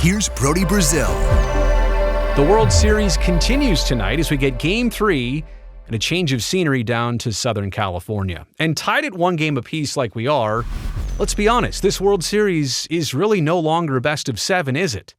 here's Brody Brazil. The World Series continues tonight as we get Game 3 and a change of scenery down to Southern California. And tied at one game apiece like we are, let's be honest, this World Series is really no longer a best of 7, is it?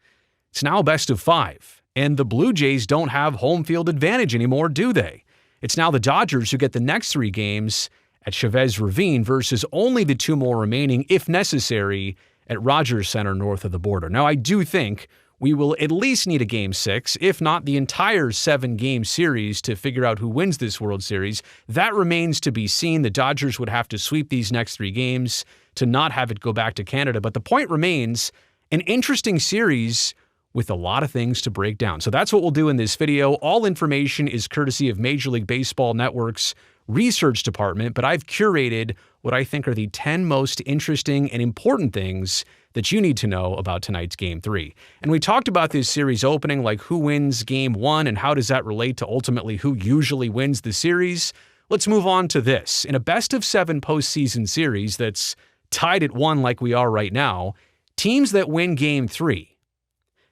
It's now a best of 5. And the Blue Jays don't have home field advantage anymore, do they? It's now the Dodgers who get the next 3 games at Chavez Ravine versus only the 2 more remaining, if necessary, at Rogers Center north of the border. Now, I do think we will at least need a Game 6, if not the entire 7-game series to figure out who wins this World Series. That remains to be seen. The Dodgers would have to sweep these next 3 games to not have it go back to Canada. But the point remains, an interesting series with a lot of things to break down. So that's what we'll do in this video. All information is courtesy of Major League Baseball Network's research department, but I've curated what I think are the 10 most interesting and important things that you need to know about tonight's Game 3. And we talked about this series opening, like who wins Game 1 and how does that relate to ultimately who usually wins the series. Let's move on to this. In a best-of-7 postseason series that's tied at 1 like we are right now, teams that win Game 3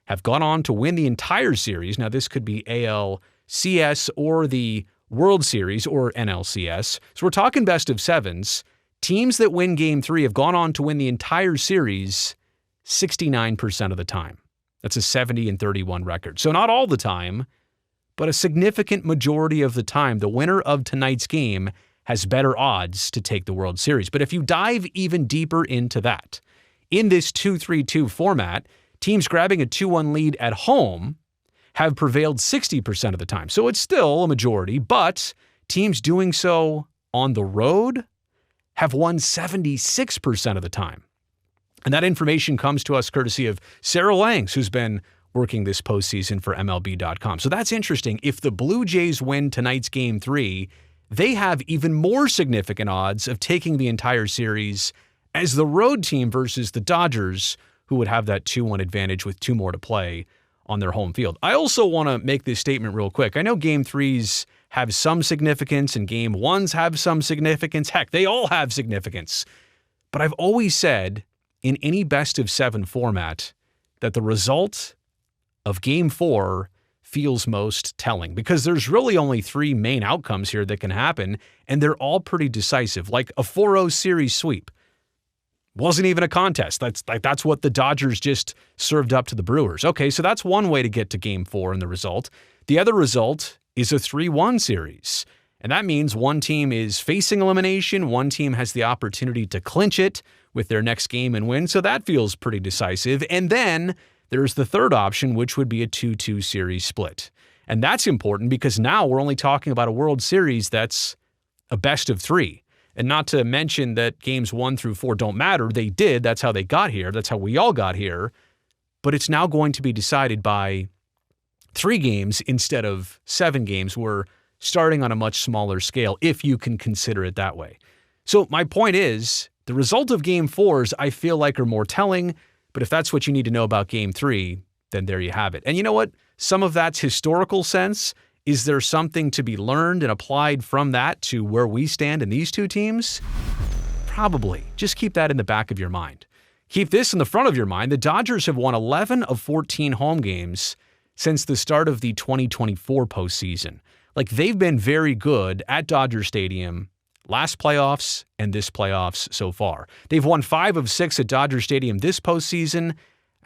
have gone on to win the entire series. Now, this could be ALCS or the World Series or NLCS. So we're talking best-of-7s. Teams that win Game 3 have gone on to win the entire series 69% of the time. That's a 70-31 record. So not all the time, but a significant majority of the time, the winner of tonight's game has better odds to take the World Series. But if you dive even deeper into that, in this 2-3-2 format, teams grabbing a 2-1 lead at home have prevailed 60% of the time. So it's still a majority, but teams doing so on the road have won 76% of the time. And that information comes to us courtesy of Sarah Langs, who's been working this postseason for MLB.com. So that's interesting. If the Blue Jays win tonight's Game 3, they have even more significant odds of taking the entire series as the road team versus the Dodgers, who would have that 2-1 advantage with 2 more to play on their home field. I also want to make this statement real quick. I know Game 3s have some significance and Game 1s have some significance. Heck, they all have significance. But I've always said in any best-of-7 format that the result of Game 4 feels most telling because there's really only 3 main outcomes here that can happen, and they're all pretty decisive, like a 4-0 series sweep. Wasn't even a contest. That's what the Dodgers just served up to the Brewers. Okay, so that's one way to get to Game 4 in the result. The other result is a 3-1 series. And that means one team is facing elimination, one team has the opportunity to clinch it with their next game and win, so that feels pretty decisive. And then there's the third option, which would be a 2-2 series split. And that's important because now we're only talking about a World Series that's a best of 3. And not to mention that games 1 through 4 don't matter. They did. That's how they got here. That's how we all got here. But it's now going to be decided by 3 games instead of 7 games. We're starting on a much smaller scale, if you can consider it that way. So my point is, the result of Game 4s I feel like are more telling, but if that's what you need to know about Game 3, then there you have it. And you know what? Some of that's historical sense. Is there something to be learned and applied from that to where we stand in these 2 teams? Probably. Just keep that in the back of your mind. Keep this in the front of your mind. The Dodgers have won 11 of 14 home games since the start of the 2024 postseason. Like, they've been very good at Dodger Stadium last playoffs and this playoffs so far. They've won 5 of 6 at Dodger Stadium this postseason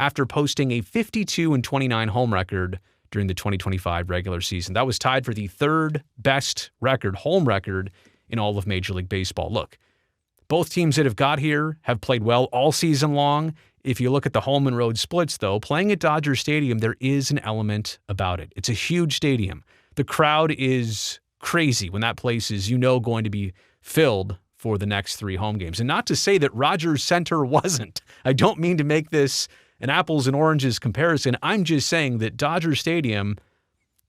after posting a 52-29 home record during the 2025 regular season. That was tied for the 3rd best record, home record, in all of Major League Baseball. Look, both teams that have got here have played well all season long. If you look at the home and road splits, though, playing at Dodger Stadium, there is an element about it. It's a huge stadium. The crowd is crazy when that place is, going to be filled for the next 3 home games. And not to say that Rogers Center wasn't. I don't mean to make this an apples and oranges comparison. I'm just saying that Dodger Stadium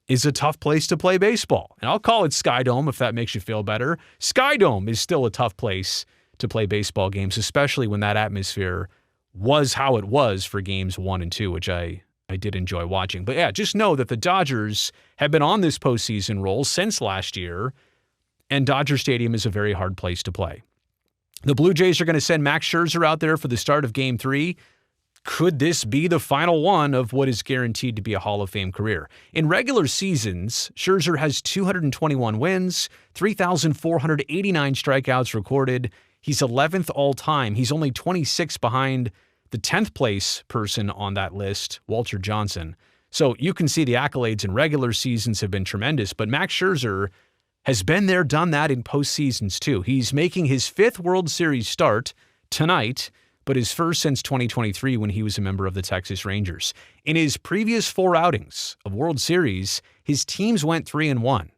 is a tough place to play baseball. And I'll call it Skydome if that makes you feel better. Skydome is still a tough place to play baseball games, especially when that atmosphere was how it was for games 1 and 2, which I did enjoy watching. But yeah, just know that the Dodgers have been on this postseason roll since last year, and Dodger Stadium is a very hard place to play. The Blue Jays are going to send Max Scherzer out there for the start of Game 3. Could this be the final one of what is guaranteed to be a Hall of Fame career? In regular seasons, Scherzer has 221 wins, 3,489 strikeouts recorded. He's 11th all-time. He's only 26 behind the 10th place person on that list, Walter Johnson. So you can see the accolades in regular seasons have been tremendous, but Max Scherzer has been there, done that in postseasons too. He's making his 5th World Series start tonight, but his first since 2023 when he was a member of the Texas Rangers. In his previous 4 outings of World Series, his teams went 3-1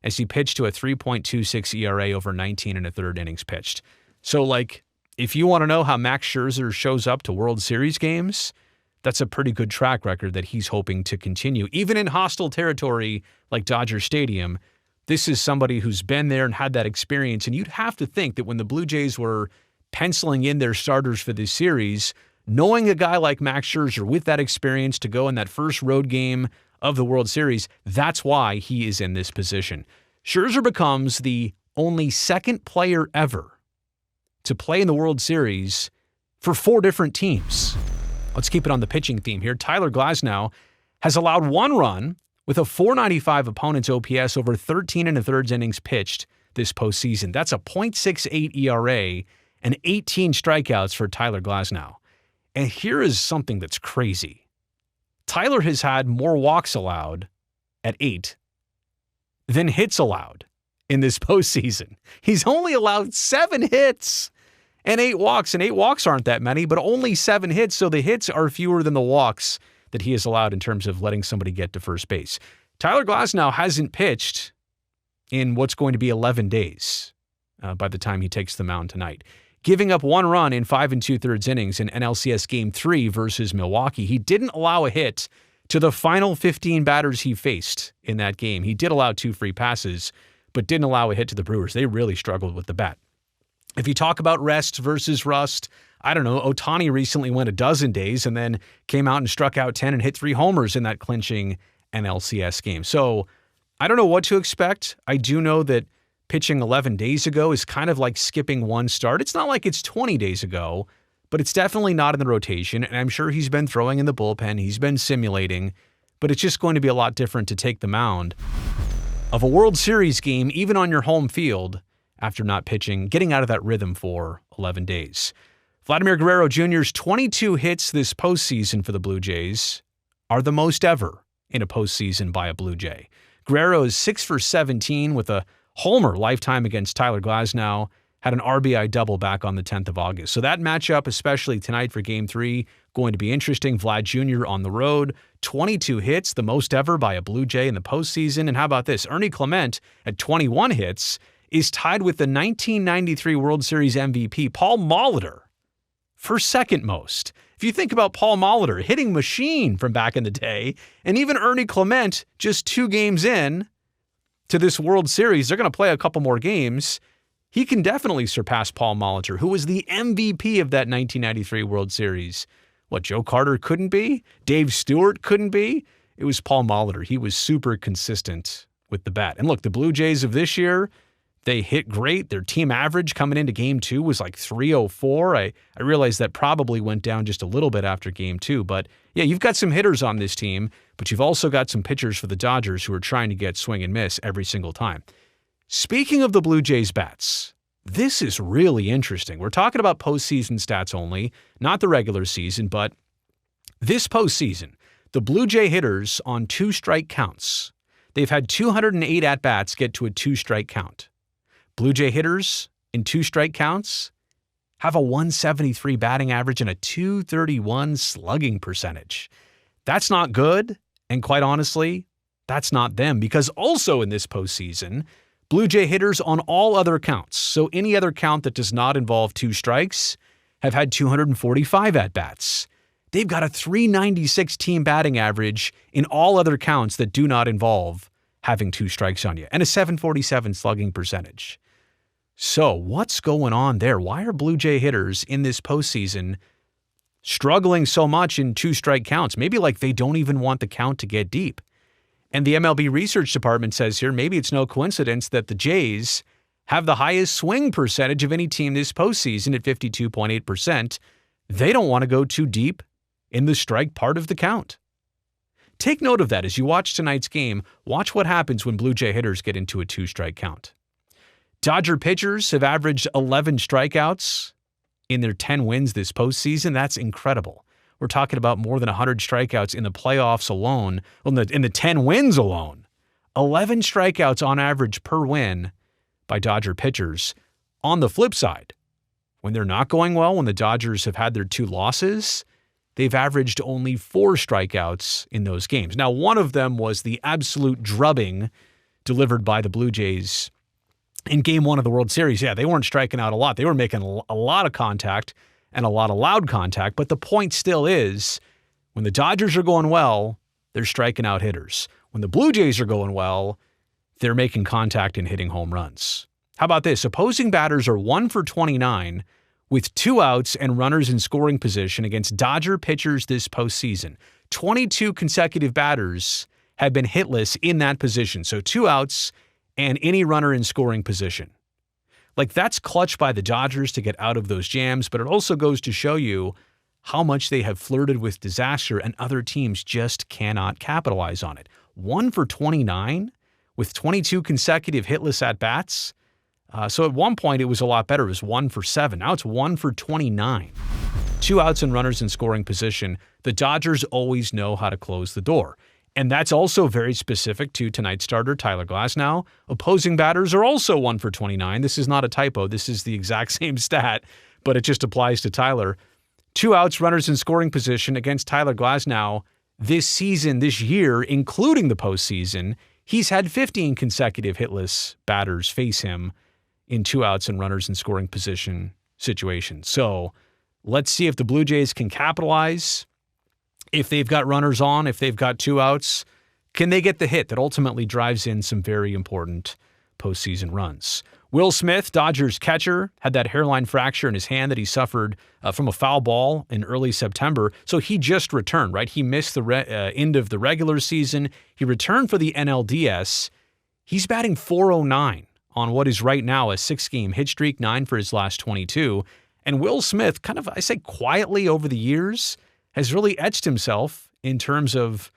as he pitched to a 3.26 ERA over 19 1/3 innings pitched. So, if you want to know how Max Scherzer shows up to World Series games, that's a pretty good track record that he's hoping to continue. Even in hostile territory like Dodger Stadium, this is somebody who's been there and had that experience, and you'd have to think that when the Blue Jays were penciling in their starters for this series, knowing a guy like Max Scherzer with that experience to go in that first road game of the World Series, that's why he is in this position. Scherzer becomes the only second player ever to play in the World Series for 4 different teams. Let's keep it on the pitching theme here. Tyler Glasnow has allowed 1 run with a .495 opponent's OPS over 13 1/3 innings pitched this postseason. That's a .68 ERA and 18 strikeouts for Tyler Glasnow. And here is something that's crazy. Tyler has had more walks allowed at 8 than hits allowed in this postseason. He's only allowed 7 hits and 8 walks, and 8 walks aren't that many, but only 7 hits, so the hits are fewer than the walks that he has allowed in terms of letting somebody get to first base. Tyler Glasnow hasn't pitched in what's going to be 11 days by the time he takes the mound tonight, giving up 1 run in 5 2/3 innings in ALCS Game 3 versus Milwaukee. He didn't allow a hit to the final 15 batters he faced in that game. He did allow 2 free passes, but didn't allow a hit to the Brewers. They really struggled with the bat. If you talk about rest versus rust, I don't know, Ohtani recently went a dozen days and then came out and struck out 10 and hit 3 homers in that clinching NLCS game. So I don't know what to expect. I do know that pitching 11 days ago is kind of like skipping 1 start. It's not like it's 20 days ago, but it's definitely not in the rotation. And I'm sure he's been throwing in the bullpen. He's been simulating, but it's just going to be a lot different to take the mound of a World Series game, even on your home field, after not pitching, getting out of that rhythm for 11 days. Vladimir Guerrero Jr.'s 22 hits this postseason for the Blue Jays are the most ever in a postseason by a Blue Jay. Guerrero is 6 for 17 with a homer lifetime against Tyler Glasnow, had an RBI double back on the 10th of August. So that matchup, especially tonight for Game 3, going to be interesting. Vlad Jr. on the road, 22 hits, the most ever by a Blue Jay in the postseason. And how about this? Ernie Clement at 21 hits is tied with the 1993 World Series MVP, Paul Molitor, for second most. If you think about Paul Molitor, hitting machine from back in the day, and even Ernie Clement, just 2 games in to this World Series, they're going to play a couple more games. He can definitely surpass Paul Molitor, who was the MVP of that 1993 World Series. What, Joe Carter couldn't be? Dave Stewart couldn't be? It was Paul Molitor. He was super consistent with the bat. And look, the Blue Jays of this year, they hit great. Their team average coming into Game 2 was like 304. I realize that probably went down just a little bit after Game 2. But yeah, you've got some hitters on this team, but you've also got some pitchers for the Dodgers who are trying to get swing and miss every single time. Speaking of the Blue Jays bats, this is really interesting. We're talking about postseason stats only, not the regular season, but this postseason, the Blue Jay hitters on 2-strike counts, they've had 208 at-bats get to a 2-strike count. Blue Jay hitters in 2-strike counts have a 173 batting average and a 231 slugging percentage. That's not good, and quite honestly, that's not them, because also in this postseason, Blue Jay hitters on all other counts, so any other count that does not involve 2 strikes, have had 245 at-bats. They've got a 396 team batting average in all other counts that do not involve having 2 strikes on you, and a 747 slugging percentage. So what's going on there? Why are Blue Jay hitters in this postseason struggling so much in 2-strike counts? Maybe like they don't even want the count to get deep. And the MLB research department says here, maybe it's no coincidence that the Jays have the highest swing percentage of any team this postseason at 52.8%. They don't want to go too deep in the strike part of the count. Take note of that as you watch tonight's game. Watch what happens when Blue Jay hitters get into a 2-strike count. Dodger pitchers have averaged 11 strikeouts in their 10 wins this postseason. That's incredible. We're talking about more than 100 strikeouts in the playoffs alone, in the 10 wins alone. 11 strikeouts on average per win by Dodger pitchers. On the flip side, when they're not going well, when the Dodgers have had their 2 losses, they've averaged only 4 strikeouts in those games. Now, one of them was the absolute drubbing delivered by the Blue Jays in Game 1 of the World Series. Yeah, they weren't striking out a lot. They were making a lot of contact and a lot of loud contact. But the point still is, when the Dodgers are going well, they're striking out hitters. When the Blue Jays are going well, they're making contact and hitting home runs. How about this? Opposing batters are 1 for 29 with 2 outs and runners in scoring position against Dodger pitchers this postseason. 22 consecutive batters have been hitless in that position. So 2 outs and any runner in scoring position. Like, that's clutch by the Dodgers to get out of those jams, but it also goes to show you how much they have flirted with disaster and other teams just cannot capitalize on it. 1 for 29 with 22 consecutive hitless at-bats. So at one point, it was a lot better. It was 1 for 7. Now it's 1 for 29. 2 outs and runners in scoring position. The Dodgers always know how to close the door. And that's also very specific to tonight's starter, Tyler Glasnow. Opposing batters are also 1 for 29. This is not a typo. This is the exact same stat, but it just applies to Tyler. 2 outs, runners in scoring position against Tyler Glasnow this season, this year, including the postseason. He's had 15 consecutive hitless batters face him in 2 outs and runners in scoring position situations. So let's see if the Blue Jays can capitalize. If they've got runners on, if they've got 2 outs, can they get the hit that ultimately drives in some very important postseason runs? Will Smith, Dodgers catcher, had that hairline fracture in his hand that he suffered from a foul ball in early September. So he just returned, right? He missed the end of the regular season. He returned for the NLDS. He's batting .409 on what is right now a 6-game hit streak, 9 for his last 22. And Will Smith, kind of, I say quietly over the years, has really etched himself in terms of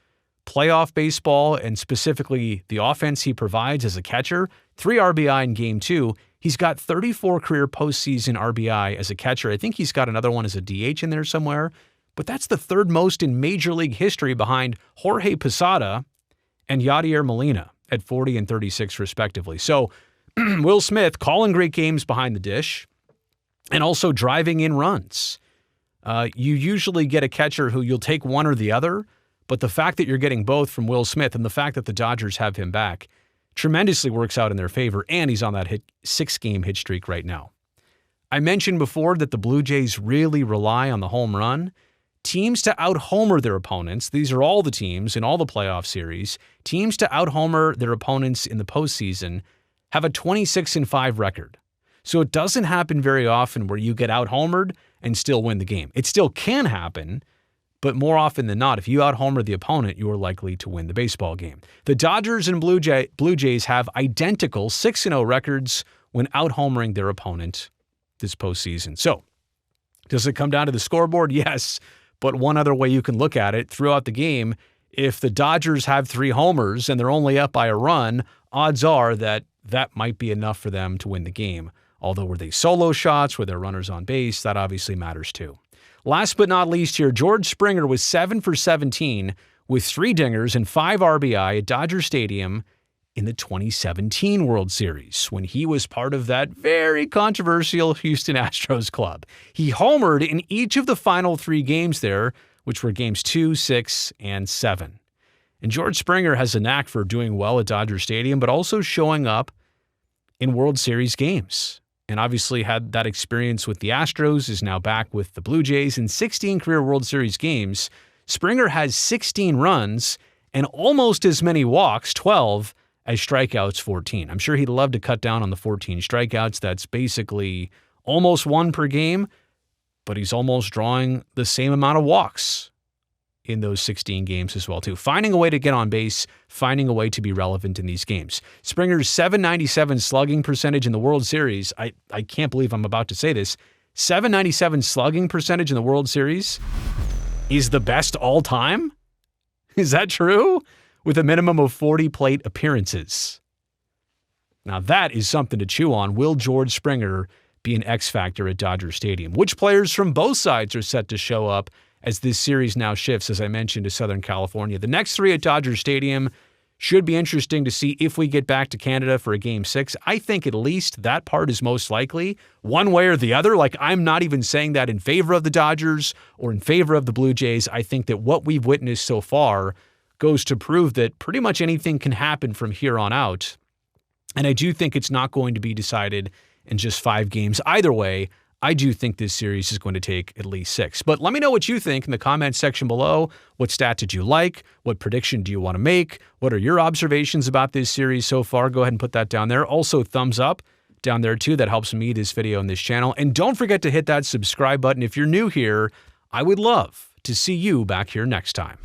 playoff baseball and specifically the offense he provides as a catcher. 3 RBI in Game 2. He's got 34 career postseason RBI as a catcher. I think he's got another one as a DH in there somewhere. But that's the 3rd most in Major League history behind Jorge Posada and Yadier Molina at 40 and 36 respectively. So Will Smith calling great games behind the dish and also driving in runs. You usually get a catcher who you'll take one or the other, but the fact that you're getting both from Will Smith and the fact that the Dodgers have him back tremendously works out in their favor, and he's on that 6-game hit streak right now. I mentioned before that the Blue Jays really rely on the home run. Teams to out-homer their opponents, these are all the teams in all the playoff series, teams to out-homer their opponents in the postseason have a 26-5 record. So it doesn't happen very often where you get out-homered and still win the game. It still can happen, but more often than not, if you out-homer the opponent, you are likely to win the baseball game. The Dodgers and Blue Jays have identical 6-0 records when out-homering their opponent this postseason. So, does it come down to the scoreboard? Yes, but one other way you can look at it throughout the game, if the Dodgers have 3 homers and they're only up by a run, odds are that that might be enough for them to win the game. Although were they solo shots, were there runners on base, that obviously matters too. Last but not least here, George Springer was 7 for 17 with 3 dingers and 5 RBI at Dodger Stadium in the 2017 World Series when he was part of that very controversial Houston Astros club. He homered in each of the final 3 games there, which were games 2, 6, and 7. And George Springer has a knack for doing well at Dodger Stadium, but also showing up in World Series games. And obviously had that experience with the Astros, is now back with the Blue Jays in 16 career World Series games. Springer has 16 runs and almost as many walks, 12, as strikeouts, 14. I'm sure he'd love to cut down on the 14 strikeouts. That's basically almost 1 per game, but he's almost drawing the same amount of walks in those 16 games as well, too. Finding a way to get on base, finding a way to be relevant in these games. Springer's .797 slugging percentage in the World Series, I can't believe I'm about to say this, .797 slugging percentage in the World Series is the best all time? Is that true? With a minimum of 40 plate appearances. Now that is something to chew on. Will George Springer be an X factor at Dodger Stadium? Which players from both sides are set to show up as this series now shifts, as I mentioned, to Southern California? The next three at Dodger Stadium should be interesting to see if we get back to Canada for a Game 6. I think at least that part is most likely, one way or the other. Like, I'm not even saying that in favor of the Dodgers or in favor of the Blue Jays. I think that what we've witnessed so far goes to prove that pretty much anything can happen from here on out. And I do think it's not going to be decided in just 5 games. Either way, I do think this series is going to take at least 6. But let me know what you think in the comments section below. What stat did you like? What prediction do you want to make? What are your observations about this series so far? Go ahead and put that down there. Also, thumbs up down there too. That helps me, this video, and this channel. And don't forget to hit that subscribe button if you're new here. I would love to see you back here next time.